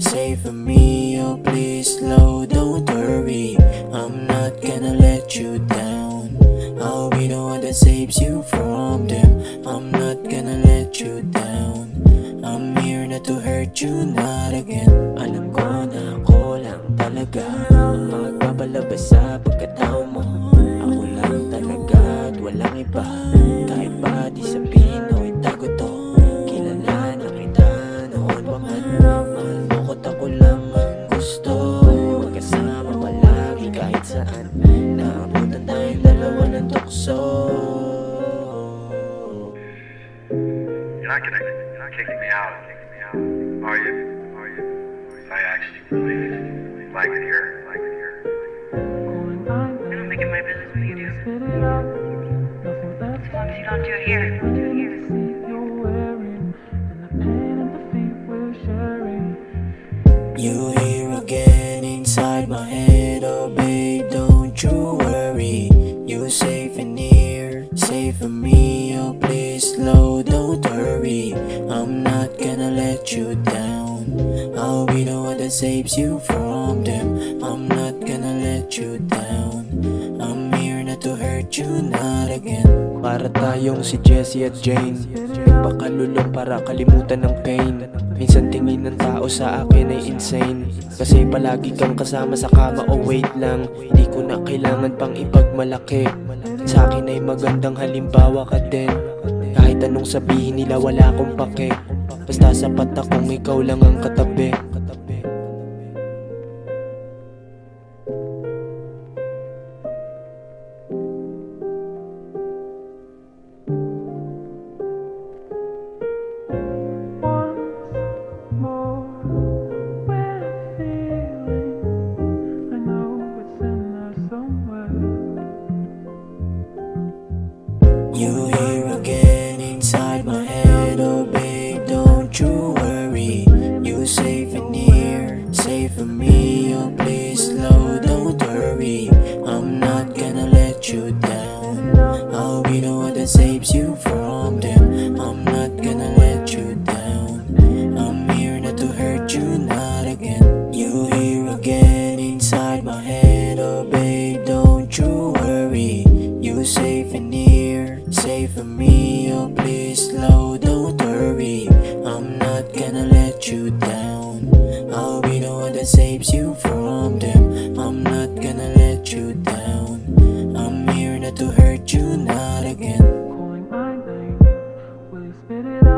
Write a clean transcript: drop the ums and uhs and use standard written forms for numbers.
Say for me, oh please slow, don't worry, I'm not gonna let you down. I'll be the one that saves you from them. I'm not gonna let you down. I'm here not to hurt you, not again. Alam ko na ako lang talaga ang magpapalabas sa pagkatao mo. Ako lang talaga at walang iba. Kahit ba di sabihin o itago to, kilala na kita noon pa man. Mahal mo ko't ako lang ang gusto, magkasama palagi kahit saan. Naabutan tayong dalawa ng tukso. You're not kicking me out, are you? I actually really like it here. I'm not making my business what you do. As long as you don't do it here. You here again inside my head, oh babe, don't you worry. You're safe in here, safe for me, oh please slow, don't worry. I'm not gonna let you down. I'll be the one that saves you from them. I'm not gonna let you down. I'm here not to hurt you, not again. Para tayong si Jessie at Jane, nagpakalulong para kalimutan ng pain. Minsan tingin ng tao sa akin ay insane, kasi palagi kang kasama sa kama, oh wait lang, di ko na kailangan pang ipagmalaki. Sa akin ay magandang halimbawa ka din. Kahit anong sabihin nila wala akong pake, basta sapat akong ikaw lang ang katabi. You here again inside my head, oh babe, don't you worry. You safe in here, safe for me, oh please slow, don't worry. I'm not gonna let you down. I'll be the one that saves you from them. I'm not gonna let you down. I'm here not to hurt you, not again. You here again inside my head, oh babe, don't you worry. You safe in here, safe for me, oh please slow, don't worry. I'm not gonna let you down. I'll be the one that saves you from them. I'm not gonna let you down. I'm here not to hurt you, not again. Calling my name, will you spit it out?